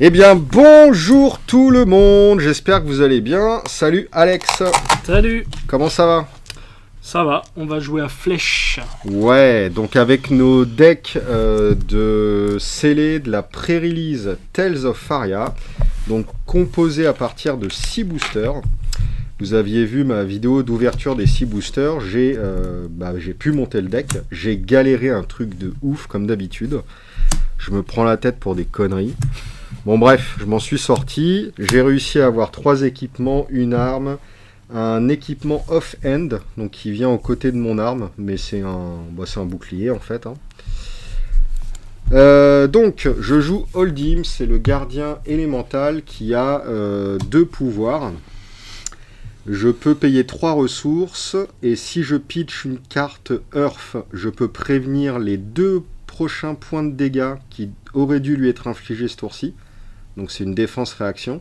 Eh bien, bonjour tout le monde, j'espère que vous allez bien. Salut Alex. Salut. Comment ça va? Ça va, on va jouer à flèche. Ouais, donc avec nos decks de scellés de la pré-release Tales of Faria, donc composés à partir de 6 boosters. Vous aviez vu ma vidéo d'ouverture des 6 boosters, j'ai pu monter le deck, j'ai galéré un truc de ouf comme d'habitude. Je me prends la tête pour des conneries. Bon bref, je m'en suis sorti, j'ai réussi à avoir 3 équipements, une arme, un équipement off-end, donc qui vient aux côtés de mon arme, mais c'est un bouclier en fait. Donc je joue Holdim, c'est le gardien élémental qui a 2 pouvoirs. Je peux payer 3 ressources, et si je pitch une carte Earth, je peux prévenir les 2 prochains points de dégâts qui auraient dû lui être infligés ce tour-ci. Donc c'est une défense-réaction.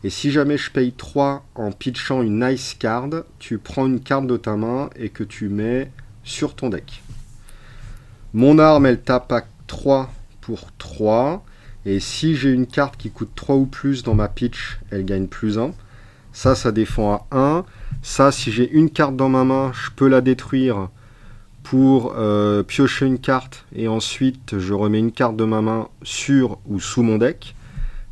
Et si jamais je paye 3 en pitchant une Ice Card, tu prends une carte de ta main et que tu mets sur ton deck. Mon arme, elle tape à 3 pour 3. Et si j'ai une carte qui coûte 3 ou plus dans ma pitch, elle gagne plus 1. Ça défend à 1. Ça, si j'ai une carte dans ma main, je peux la détruire pour piocher une carte. Et ensuite, je remets une carte de ma main sur ou sous mon deck.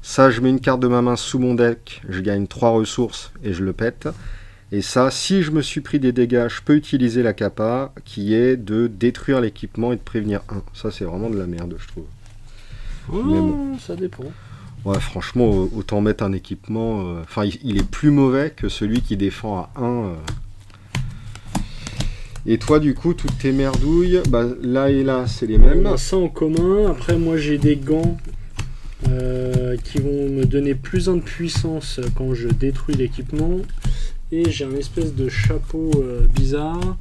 Ça, je mets une carte de ma main sous mon deck, je gagne 3 ressources et je le pète. Et ça, si je me suis pris des dégâts, je peux utiliser la capa, qui est de détruire l'équipement et de prévenir 1. Ça, c'est vraiment de la merde, je trouve. Mais bon. Ça dépend. Ouais, franchement, autant mettre un équipement... il est plus mauvais que celui qui défend à 1. Et toi, du coup, toutes tes merdouilles, là et là, c'est les mêmes. On a ça en commun. Après, moi, j'ai des gants qui vont me donner plus 1 de puissance quand je détruis l'équipement. Et j'ai un espèce de chapeau bizarre.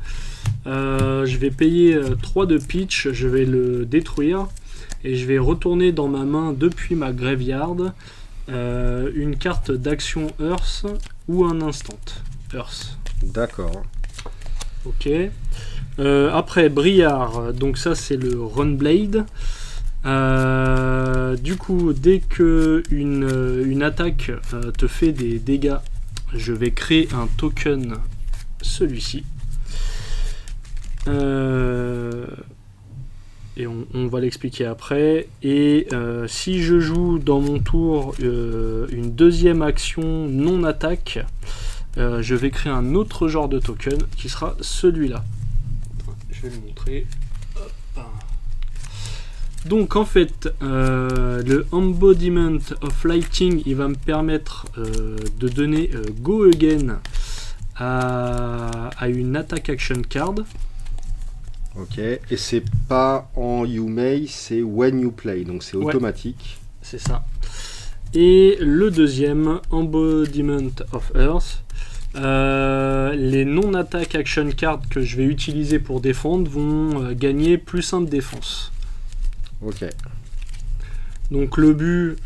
Je vais payer 3 de pitch, je vais le détruire. Et je vais retourner dans ma main depuis ma graveyard une carte d'action Earth ou un instant Earth. D'accord. Ok. Après, Briard, donc ça c'est le Runblade. Du coup, dès que une attaque te fait des dégâts, je vais créer un token, celui-ci. Et on va l'expliquer après. Et si je joue dans mon tour une deuxième action non attaque, je vais créer un autre genre de token qui sera celui-là. Je vais le montrer. Hop. Donc en fait, le Embodiment of Lighting, il va me permettre de donner Go Again à une Attack Action Card. Ok, et c'est pas en You May, c'est When You Play, donc c'est automatique. Ouais, c'est ça. Et le deuxième, Embodiment of Earth, les non-attack action cards que je vais utiliser pour défendre vont gagner plus 1 de défense. Ok. Donc le but,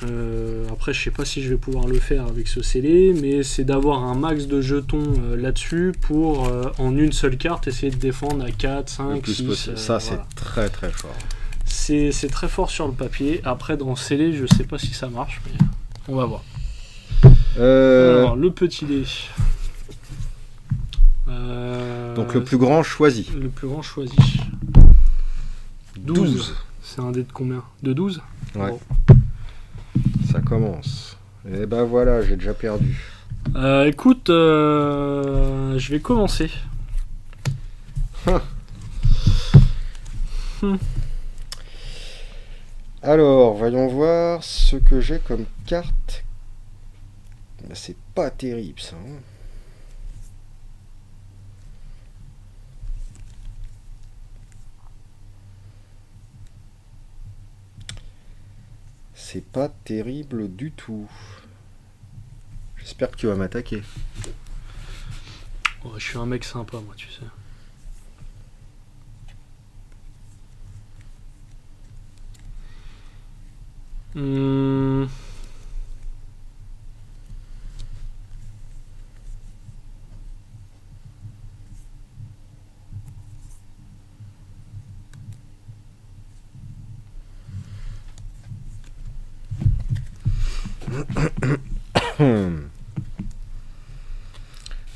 après je sais pas si je vais pouvoir le faire avec ce scellé, mais c'est d'avoir un max de jetons là-dessus pour en une seule carte essayer de défendre à 4, 5, 6. Ça c'est très très fort. C'est très fort sur le papier. Après dans scellé je sais pas si ça marche, mais on va voir. Alors le petit dé. Donc le plus grand choisi. Le plus grand choisi. 12. C'est un dé de combien? De 12? Ouais. Bon. Ça commence. Et ben voilà, j'ai déjà perdu. Écoute, je vais commencer. Alors, voyons voir ce que j'ai comme carte. C'est pas terrible ça. C'est pas terrible du tout. J'espère que tu vas m'attaquer. Oh, je suis un mec sympa, moi, tu sais.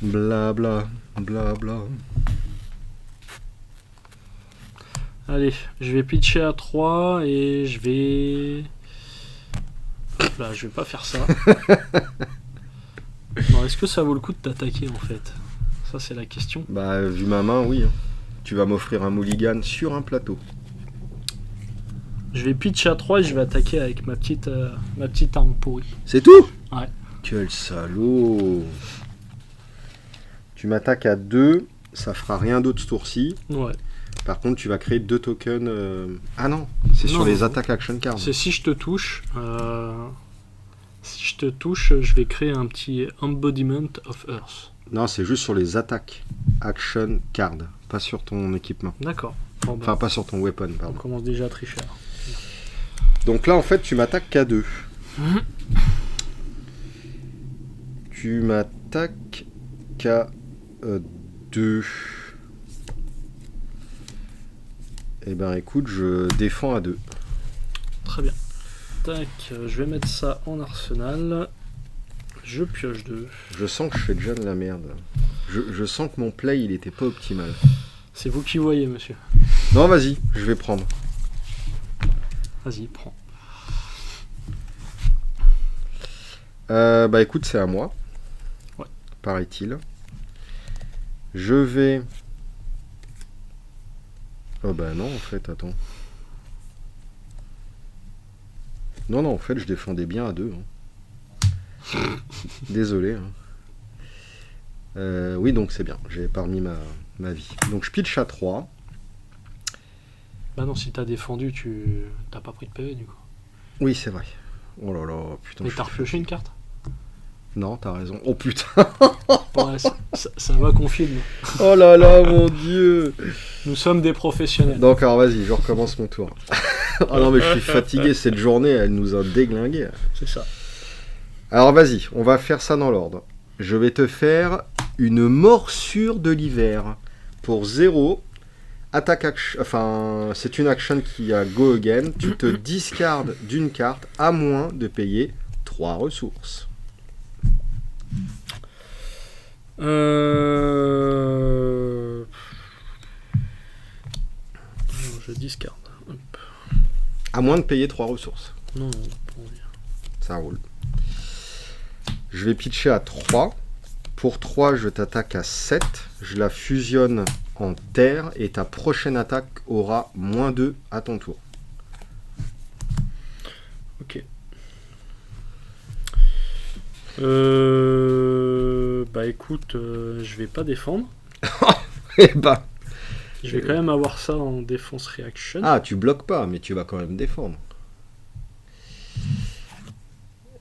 Blabla, blabla. Allez, je vais pitcher à 3 et je vais... Là, je vais pas faire ça. Non, est-ce que ça vaut le coup de t'attaquer en fait? Ça, c'est la question. Bah, vu ma main, oui. Hein. Tu vas m'offrir un mulligan sur un plateau. Je vais pitcher à 3 et je vais attaquer avec ma petite arme pourrie. C'est tout? Ouais. Quel salaud! Tu m'attaques à 2, ça fera rien d'autre ce tour-ci. Ouais. Par contre, tu vas créer 2 tokens. Ah non, c'est sur les attaques action cards. C'est si je te touche. Si je te touche, je vais créer un petit Embodiment of Earth. Non, c'est juste sur les attaques action cards, pas sur ton équipement. D'accord. Bon, bah, Enfin, pas sur ton weapon, on pardon. commence déjà à tricher. Alors. Donc là, en fait, tu m'attaques qu'à 2. Tu m'attaques qu'à 2. Eh ben, écoute, je défends à 2. Très bien. Tac, je vais mettre ça en arsenal. Je pioche 2. Je sens que je fais déjà de la merde. Je sens que mon play, il était pas optimal. C'est vous qui voyez, monsieur. Non, vas-y, je vais prendre. Vas-y, prends. Bah écoute, c'est à moi. Ouais. Paraît-il. Je vais... Oh bah non, en fait, attends. Non, en fait, je défendais bien à 2. Hein. Désolé. Hein. Oui, donc c'est bien. J'ai épargné ma vie. Donc je pitch à 3. Bah non, si t'as défendu, t'as pas pris de PV du coup. Oui, c'est vrai. Oh là là, putain. Mais t'as repioché une carte? Non, t'as raison. Oh putain. Ouais, ça va qu'on filme. Oh là là, mon dieu. Nous sommes des professionnels. Donc alors vas-y, je recommence mon tour. Oh non mais je suis fatigué, cette journée elle nous a déglingué. C'est ça. Alors vas-y, on va faire ça dans l'ordre. Je vais te faire une morsure de l'hiver pour 0. Attaque action, enfin c'est une action qui a go again. Tu te discardes d'une carte à moins de payer 3 ressources. Je discarde. Hop. À moins de payer 3 ressources. Non, pas envie. Ça roule. Je vais pitcher à 3. Pour 3, je t'attaque à 7. Je la fusionne en terre et ta prochaine attaque aura moins 2 à ton tour. Ok. Bah écoute, je vais pas défendre. Eh bah. Je vais quand même avoir ça en défense reaction. Ah, tu bloques pas, mais tu vas quand même défendre.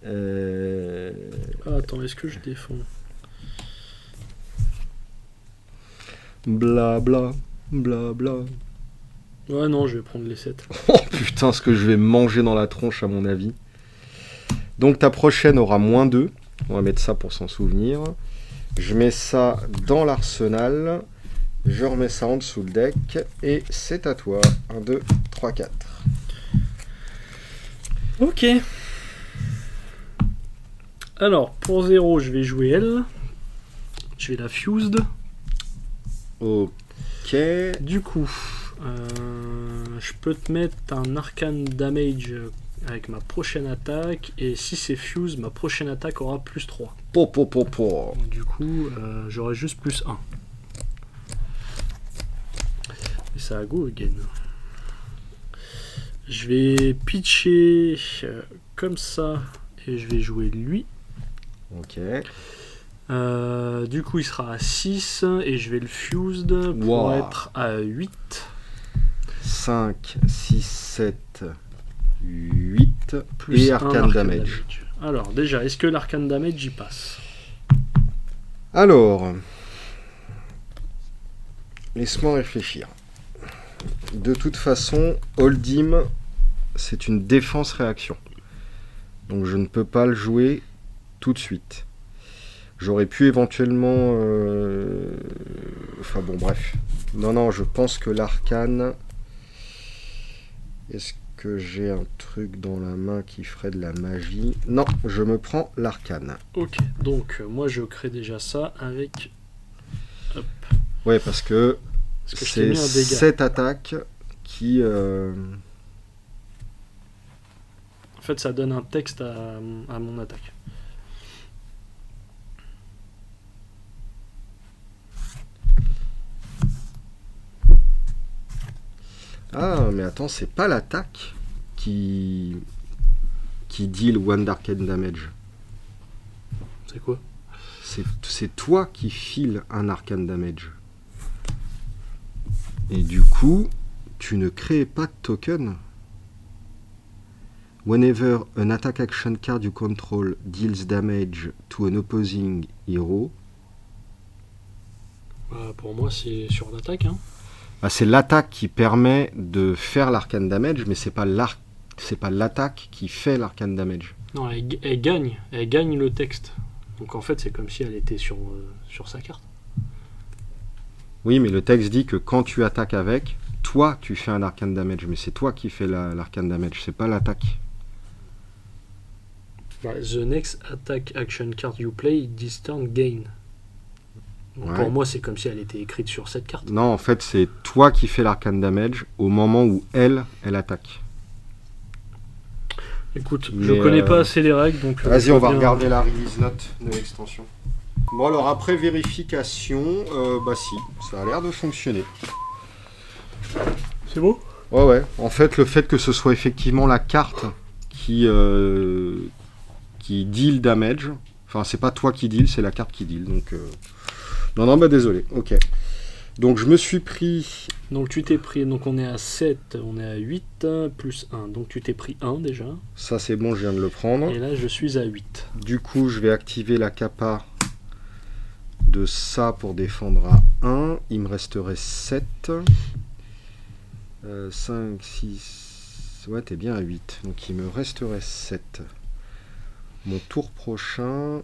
Ah, attends, est-ce que je défends? Blabla, blabla. Ouais, non, je vais prendre les 7. Oh putain, ce que je vais manger dans la tronche à mon avis. Donc ta prochaine aura moins 2. On va mettre ça pour s'en souvenir. Je mets ça dans l'arsenal. Je remets ça en dessous le deck. Et c'est à toi. 1, 2, 3, 4. Ok. Alors, pour 0, je vais jouer elle. Je vais la fused. Ok. Du coup, je peux te mettre un arcane damage avec ma prochaine attaque. Et si c'est fuse, ma prochaine attaque aura plus 3. Po, po, po, po. Donc, du coup, j'aurai juste plus 1. Et ça a go again. Je vais pitcher comme ça. Et je vais jouer lui. Ok. Du coup, il sera à 6 et je vais le fused pour être à 8. 5, 6, 7, 8 Plus et un arcane damage. Alors, déjà, est-ce que l'arcane damage y passe? Alors, laisse-moi réfléchir. De toute façon, Holdim, c'est une défense-réaction. Donc je ne peux pas le jouer tout de suite. J'aurais pu éventuellement... Enfin bon, bref. Non, je pense que l'arcane... Est-ce que j'ai un truc dans la main qui ferait de la magie. Non, je me prends l'arcane. Ok, donc moi je crée déjà ça avec... Hop. Ouais, parce que Parce que je t'ai c'est mis un dégât. cette attaque qui... En fait, ça donne un texte à mon attaque. Ah, mais attends, c'est pas l'attaque qui deal one d'arcane damage. C'est quoi? C'est toi qui files un arcane damage. Et du coup, tu ne crées pas de token. Whenever an attack action card you control deals damage to an opposing hero. Pour moi, c'est sur l'attaque. Hein. Bah, c'est l'attaque qui permet de faire l'arcane damage, mais c'est pas l'attaque qui fait l'arcane damage. Non, elle gagne le texte. Donc en fait, c'est comme si elle était sur sa carte. Oui, mais le texte dit que quand tu attaques avec, toi tu fais un arcane damage, mais c'est toi qui fais l'arcane damage, c'est pas l'attaque. The next attack action card you play this turn gain. Donc Ouais. pour moi, c'est comme si elle était écrite sur cette carte. Non, en fait, c'est toi qui fais l'arcane damage au moment où elle attaque. Écoute, Mais, je connais pas assez les règles, donc... Vas-y, on va bien- regarder la release note de l'extension. Bon, alors après vérification, bah si, ça a l'air de fonctionner. C'est beau? Ouais. En fait, le fait que ce soit effectivement la carte qui deal damage, enfin, c'est pas toi qui deal, c'est la carte qui deal. Donc, non, bah désolé. Ok. Donc, je me suis pris. Donc tu t'es pris, donc on est à 7, on est à 8, plus 1. Donc tu t'es pris 1 déjà. Ça, c'est bon, je viens de le prendre. Et là, je suis à 8. Du coup, je vais activer la capa de ça pour défendre à 1. Il me resterait 7. 5, 6... Ouais, t'es bien à 8. Donc il me resterait 7. Mon tour prochain...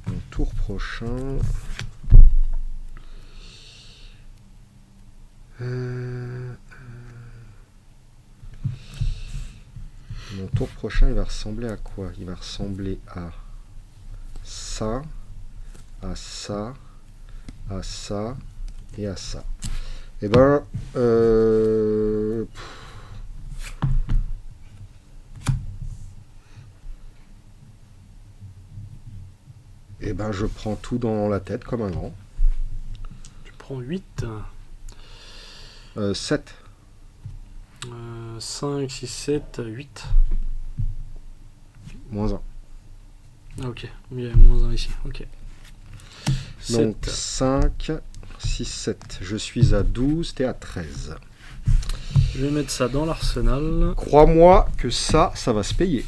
Mon tour prochain, il va ressembler à quoi? Il va ressembler à ça, à ça, à ça et à ça. Et ben, je prends tout dans la tête comme un grand. Tu prends 8, 7. 5, 6, 7, 8. Moins 1. Ah, ok, il y a moins 1 ici. Ok. Donc 7. 5, 6, 7. Je suis à 12, t'es à 13. Je vais mettre ça dans l'arsenal. Crois-moi que ça va se payer.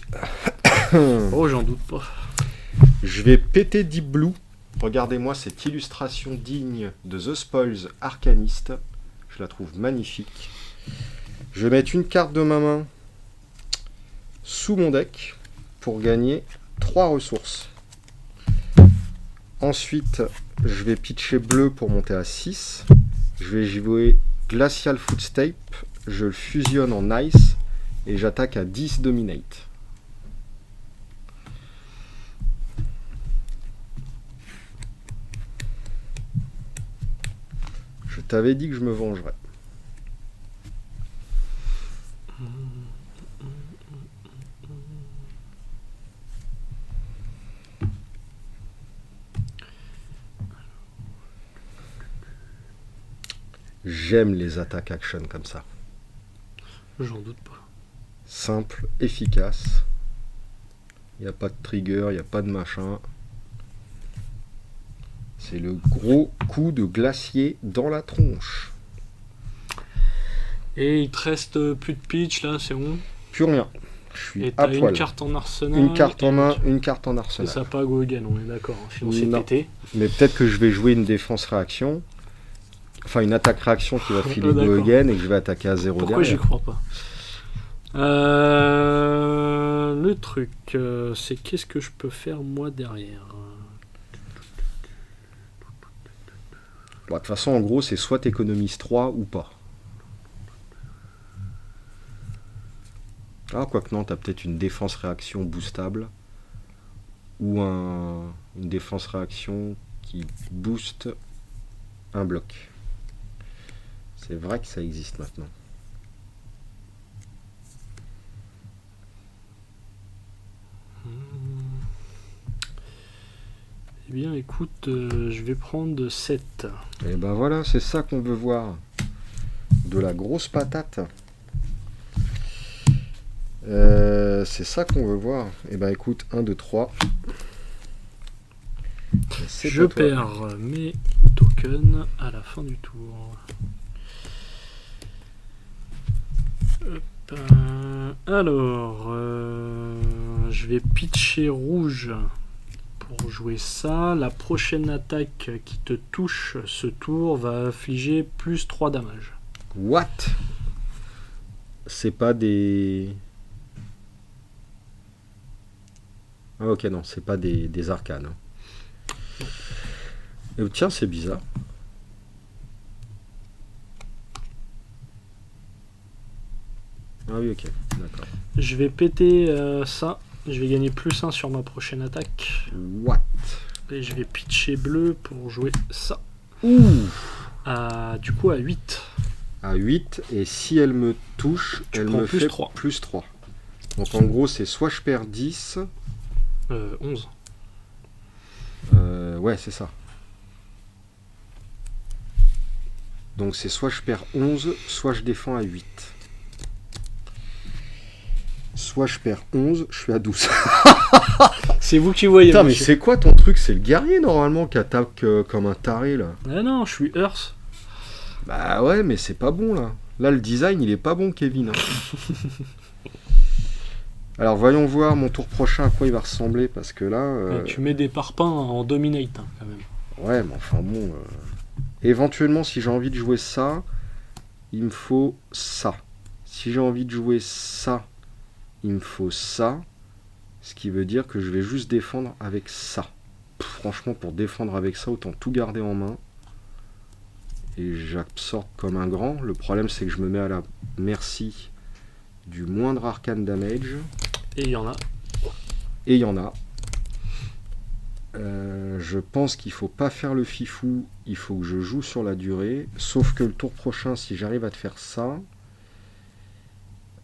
Oh, j'en doute pas. Je vais péter Deep Blue. Regardez-moi cette illustration digne de The Spoils Arcaniste. Je la trouve magnifique. Je vais mettre une carte de ma main sous mon deck pour gagner 3 ressources. Ensuite, je vais pitcher bleu pour monter à 6. Je vais jouer Glacial Footstep. Je le fusionne en Ice et j'attaque à 10 Dominate. Je t'avais dit que je me vengerais. J'aime les attaques action comme ça. J'en doute pas. Simple, efficace. Il n'y a pas de trigger, il n'y a pas de machin. C'est le gros coup de glacier dans la tronche. Et il te reste plus de pitch là, c'est bon. Plus rien. Je suis Et à t'as une poil. carte en arsenal. Une carte en main, et une carte en c'est arsenal. ça, pas go again, on est d'accord. Hein, sinon c'est Non. pété. Mais peut-être que je vais jouer une défense réaction. Enfin, une attaque réaction qui va filer d'accord. go again et que je vais attaquer à 0 Pourquoi j'y derrière. crois pas? Le truc, c'est qu'est-ce que je peux faire moi derrière? Bon, de toute façon, en gros, c'est soit t'économises 3 ou pas. Ah, quoique non, t'as peut-être une défense-réaction boostable. Ou une défense-réaction qui booste un bloc. C'est vrai que ça existe maintenant. Eh bien, écoute, je vais prendre 7. Et ben voilà, c'est ça qu'on veut voir. De la grosse patate. C'est ça qu'on veut voir. Et ben écoute, 1, 2, 3. Je perds mes tokens à la fin du tour. Hop, alors, je vais pitcher rouge pour jouer ça. La prochaine attaque qui te touche ce tour va infliger plus 3 dommages. What? C'est pas des... Ah ok, non, c'est pas des arcanes. Et tiens, c'est bizarre. Ah oui, ok, d'accord. Je vais péter ça. Je vais gagner plus 1 sur ma prochaine attaque. What? Et je vais pitcher bleu pour jouer ça. Ouh! Du coup, à 8. À 8, et si elle me touche, elle prends me plus fait 3. plus 3. Donc en gros, c'est soit je perds 10... 11. Ouais, c'est ça. Donc c'est soit je perds 11, soit je défends à 8. Soit je perds 11, je suis à 12. C'est vous qui voyez. Putain, mais monsieur. c'est quoi ton truc? C'est le guerrier normalement qui attaque comme un taré là. Ah non, je suis Earth. Bah ouais, mais c'est pas bon là. Là, le design il est pas bon, Kevin. Hein. Alors voyons voir mon tour prochain à quoi il va ressembler parce que là. Tu mets des parpaings en dominate hein, quand même. Ouais, mais enfin bon. Éventuellement, si j'ai envie de jouer ça, il me faut ça. Si j'ai envie de jouer ça, il me faut ça. Ce qui veut dire que je vais juste défendre avec ça. Franchement, pour défendre avec ça, autant tout garder en main. Et j'absorbe comme un grand. Le problème, c'est que je me mets à la merci du moindre arcane damage. Et il y en a. Et il y en a. Je pense qu'il faut pas faire le fifou. Il faut que je joue sur la durée. Sauf que le tour prochain, si j'arrive à te faire ça,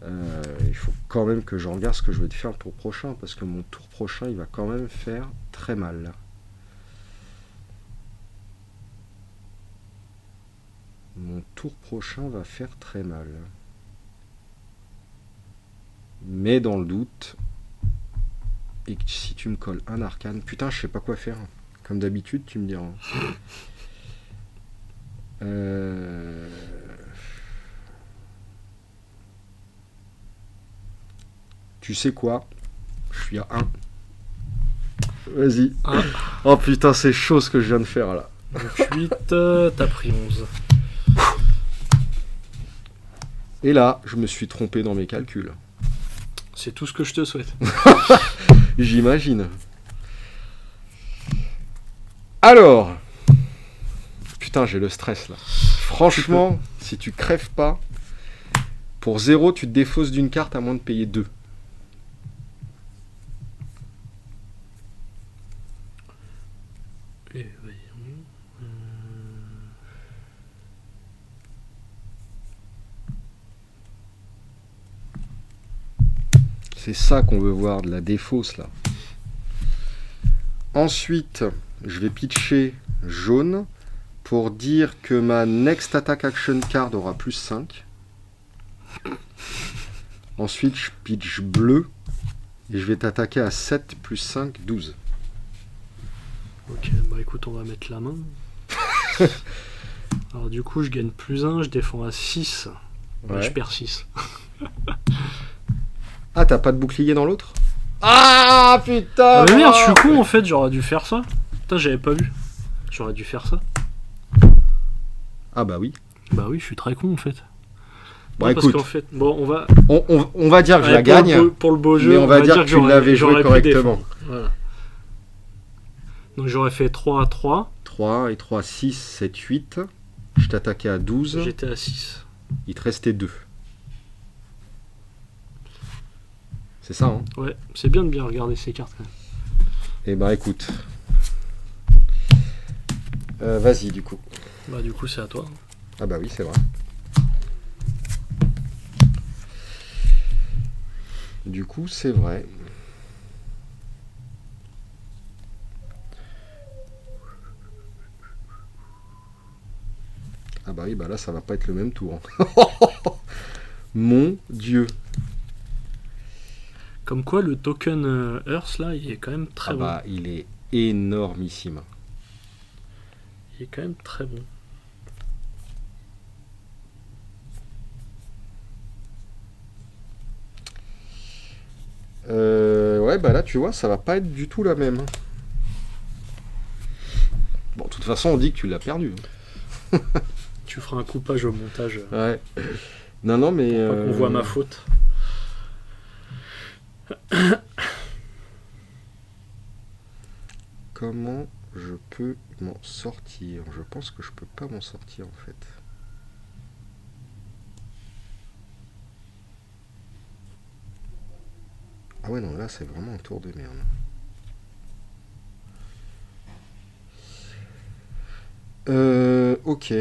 il faut quand même que je regarde ce que je vais te faire le tour prochain. Parce que mon tour prochain, il va quand même faire très mal. Mon tour prochain va faire très mal. Mais dans le doute, et que si tu me colles un arcane, putain, je sais pas quoi faire. Comme d'habitude, tu me diras. Tu sais quoi? Je suis à 1. Vas-y. Ah. Oh putain, c'est chaud ce que je viens de faire là. Donc 8, t'as pris 11. Et là, je me suis trompé dans mes calculs. C'est tout ce que je te souhaite. J'imagine. Alors. Putain, j'ai le stress là. Franchement, si tu crèves pas, pour 0, tu te défausses d'une carte à moins de payer 2. Et voyons. C'est ça qu'on veut voir, de la défausse là. Ensuite, je vais pitcher jaune pour dire que ma next attack action card aura plus 5. Ensuite, je pitch bleu et je vais t'attaquer à 7 plus 5, 12. Ok, bah écoute, on va mettre la main. Alors du coup, je gagne plus 1, je défends à 6. Ouais. Je perds 6. Ah, t'as pas de bouclier dans l'autre? Ah putain! Ah mais merde, je suis con en fait, j'aurais dû faire ça. Putain, j'avais pas vu. J'aurais dû faire ça. Ah bah oui. Bah oui, je suis très con en fait. Bon, Non, écoute, parce qu'en fait, bon, on va. on va dire que je la pour le gagne, pour le beau jeu, mais on va dire que tu j'aurais- l'avais joué j'aurais pu correctement. défendre. Voilà. Donc j'aurais fait 3 à 3. 3 et 3, 6, 7, 8. Je t'attaquais à 12. J'étais à 6. Il te restait 2. C'est ça, hein. Ouais, c'est bien de bien regarder ces cartes quand même. Eh ben écoute. Vas-y du coup. Bah du coup c'est à toi. Ah bah oui, c'est vrai. Du coup, c'est vrai. Ah bah oui, bah là, ça va pas être le même tour. Mon Dieu. Comme quoi le token Earth là, il est quand même très Ah bon. bah, il est énormissime. Il est quand même très bon. Ouais, bah là, tu vois, ça va pas être du tout la même. Bon, de toute façon, on dit que tu l'as perdu. Tu feras un coupage au montage Ouais. Non, non, mais... pour pas qu'on voit ma faute. Comment je peux m'en sortir? Je pense que je peux pas m'en sortir, en fait. Ah ouais, non, là, c'est vraiment un tour de merde. Ok.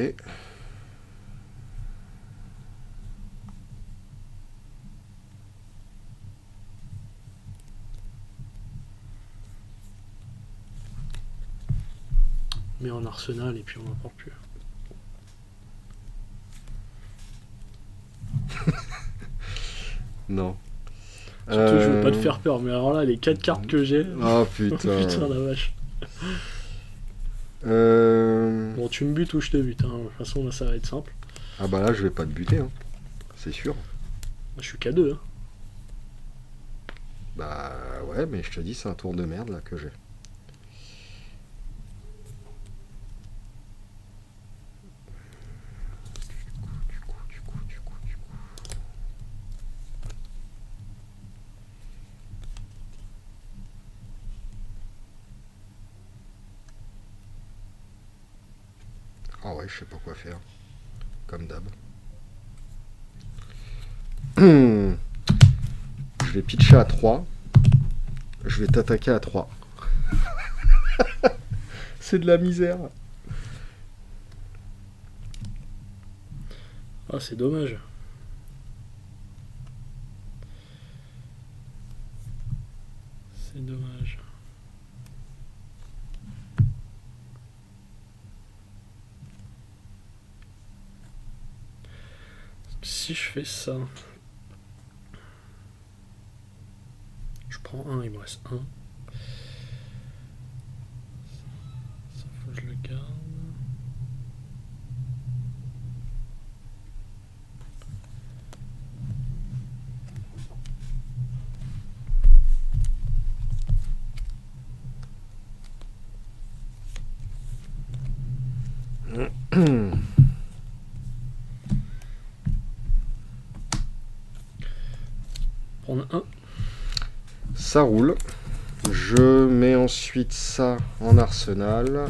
Mais en arsenal et puis on n'en parle plus. Non. Surtout je veux pas te faire peur, mais alors là les 4 cartes que j'ai. Oh putain. Putain la vache. Bon tu me butes ou je te bute, hein. De toute façon là ça va être simple. Ah bah là, je vais pas te buter, hein. C'est sûr. Je suis qu'à 2. Hein. Bah ouais, mais je te dis, c'est un tour de merde là que j'ai. Ah ouais, je sais pas quoi faire. Comme d'hab. Je vais pitcher à 3. Je vais t'attaquer à 3. C'est de la misère. Ah c'est dommage. C'est dommage. Si je fais ça, je prends un, il me reste un. Ça faut que je le garde. Prendre un. Ça roule. Je mets ensuite ça en arsenal.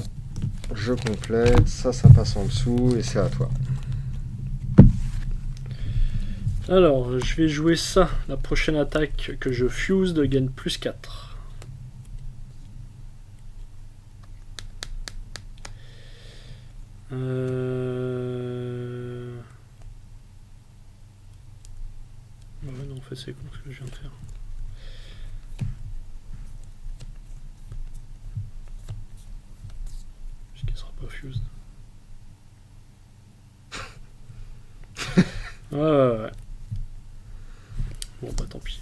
Je complète. Ça passe en dessous. Et c'est à toi. Alors, je vais jouer ça. La prochaine attaque que je fuse de gagne plus 4. Ouais, non, en fait, c'est con ce que je viens de faire. Puisqu'il sera pas fused. Ouais. Bon, bah tant pis.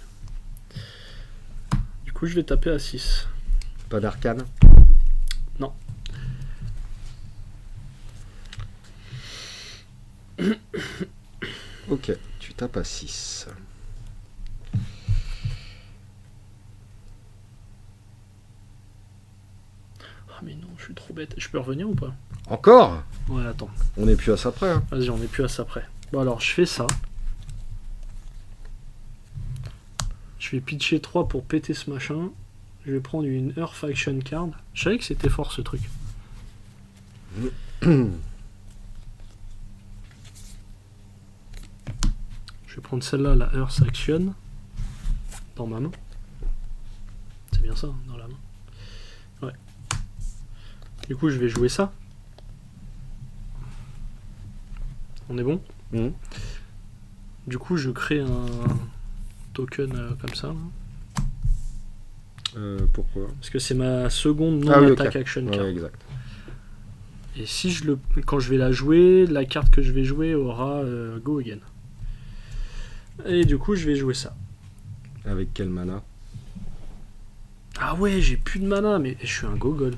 Du coup, je vais taper à 6. Pas d'arcane? Non. Ok, tu tapes à 6. Ah mais non, je suis trop bête. Je peux revenir ou pas? Encore? Ouais, attends. On n'est plus à ça près. Hein. Vas-y, on est plus à ça près. Bon alors, je fais ça. Je vais pitcher 3 pour péter ce machin. Je vais prendre une Earth Faction card. Je savais que c'était fort ce truc. Je vais prendre celle-là, la Earth Action. dans ma main. C'est bien ça, hein, dans la main. Ouais. Du coup, je vais jouer ça. On est bon? Du coup, je crée un token comme ça. Là. Pourquoi? Parce que c'est ma seconde non-attack action card. Ouais, exact. Et si quand je vais la jouer, la carte que je vais jouer aura Go Again. Et du coup, je vais jouer ça. Avec quel mana? Ah ouais, j'ai plus de mana, mais je suis un gogol.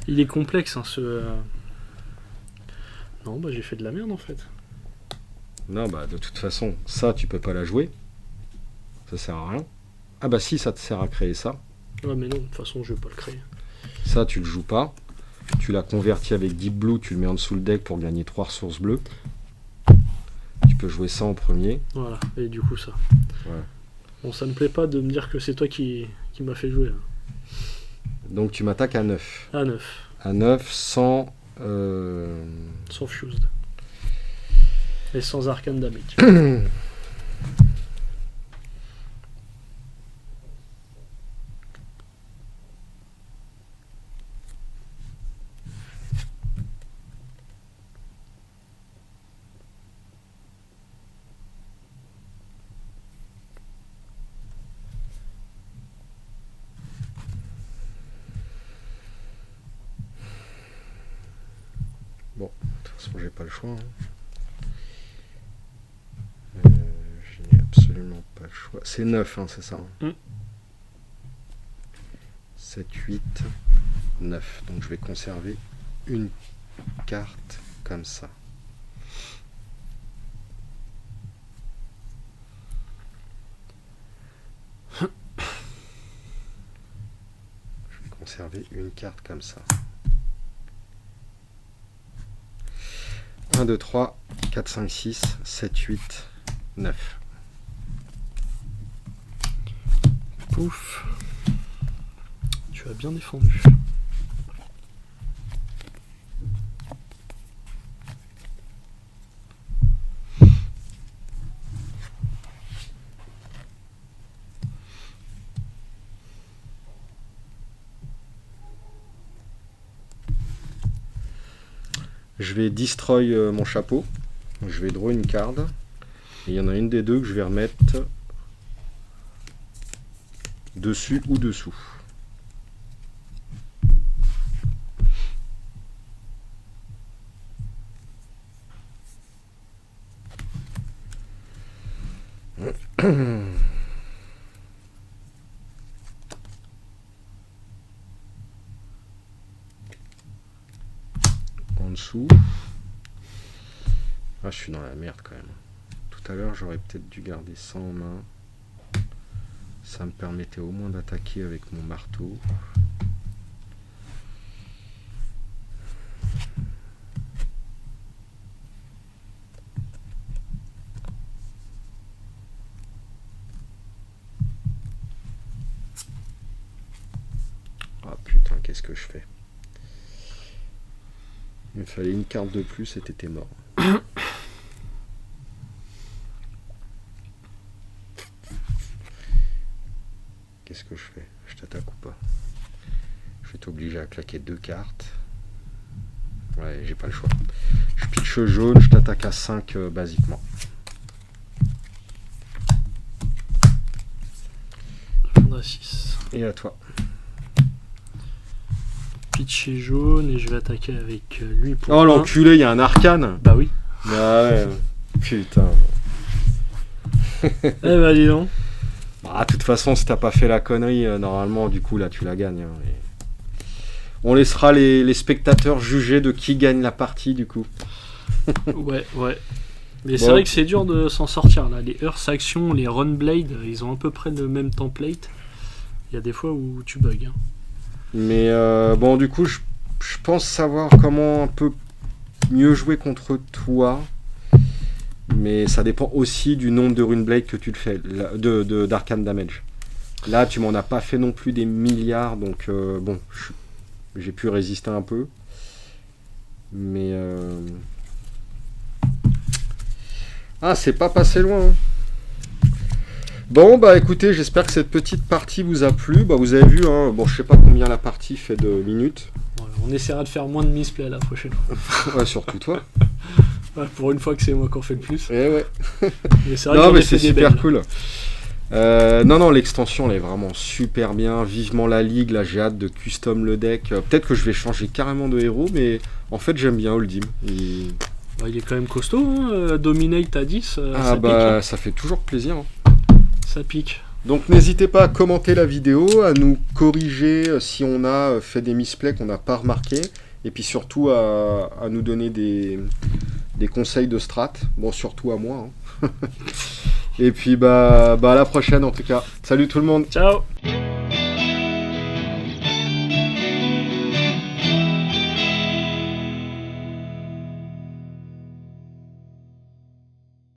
Il est complexe, hein, ce... Non, bah j'ai fait de la merde, en fait. Non, bah de toute façon, ça, tu peux pas la jouer. Ça sert à rien. Ah bah si, ça te sert à créer ça. Ouais, mais non, de toute façon, je vais pas le créer. Ça, tu le joues pas. Tu l'as converti avec Deep Blue, tu le mets en dessous le deck pour gagner 3 ressources bleues. Tu peux jouer ça en premier. Voilà, et du coup, ça. Ouais. Bon, ça me plaît pas de me dire que c'est toi qui m'a fait jouer. Là. Donc tu m'attaques à 9. À 9. À 9 sans... Sans Fused. Et sans Arcane Damage. Bon, de toute façon, j'ai pas le choix. Hein. Je n'ai absolument pas le choix. C'est 9, hein, c'est ça. 7, 8, 9. Donc je vais conserver une carte comme ça. Je vais conserver une carte comme ça. 1, 2, 3, 4, 5, 6, 7, 8, 9. Pouf. Tu as bien défendu. Je vais destroy mon chapeau. Je vais draw une carte. Et il y en a une des deux que je vais remettre dessus ou dessous. En dessous. Ah, je suis dans la merde quand même. Tout à l'heure, j'aurais peut-être dû garder ça en main. Ça me permettait au moins d'attaquer avec mon marteau. Ah putain, qu'est-ce que je fais? Il me fallait une carte de plus et t'étais mort. Qu'est-ce que je fais? Je t'attaque ou pas? Je vais t'obliger à claquer 2 cartes. Ouais, j'ai pas le choix. Je pitch jaune, je t'attaque à 5 basiquement. Prendre à 6. Et à toi. Pitcher jaune et je vais attaquer avec lui pour. Oh l'enculé, il y a un arcane. Bah oui. Ah ouais. Putain. Eh bah dis donc. Bah, de toute façon, si t'as pas fait la connerie, normalement, du coup, là, tu la gagnes. Hein, et... On laissera les spectateurs juger de qui gagne la partie, du coup. Ouais. Mais c'est vrai que c'est dur de s'en sortir, là. Les Earth Action, les Runblade, ils ont à peu près le même template. Il y a des fois où tu bugs. Hein. Mais bon, du coup, je pense savoir comment un peu mieux jouer contre toi. Mais ça dépend aussi du nombre de Runeblade que tu te fais, d'Arcane Damage. Là, tu m'en as pas fait non plus des milliards, donc bon, j'ai pu résister un peu. Mais Ah, c'est pas passé loin. Hein. Bon, bah écoutez, j'espère que cette petite partie vous a plu. Bah vous avez vu, hein, bon, je sais pas combien la partie fait de minutes. Voilà, on essaiera de faire moins de misplay la prochaine fois. Ouais, surtout toi. Ouais, pour une fois que c'est moi qui en fais le plus. Eh ouais. Mais c'est vrai Non, qu'on mais a fait c'est des super belles. cool. Non, l'extension, elle est vraiment super bien. Vivement la ligue, là, j'ai hâte de custom le deck. Peut-être que je vais changer carrément de héros, mais en fait, j'aime bien Holdim. Bah, il est quand même costaud, hein. Dominate à 10, Ah ça pique. bah, Hein. ça fait toujours plaisir. Hein. Ça pique. Donc n'hésitez pas à commenter la vidéo, à nous corriger si on a fait des misplays qu'on n'a pas remarqué, et puis surtout à nous donner des conseils de strat, bon surtout à moi. Hein. Et puis bah à la prochaine en tout cas. Salut tout le monde. Ciao.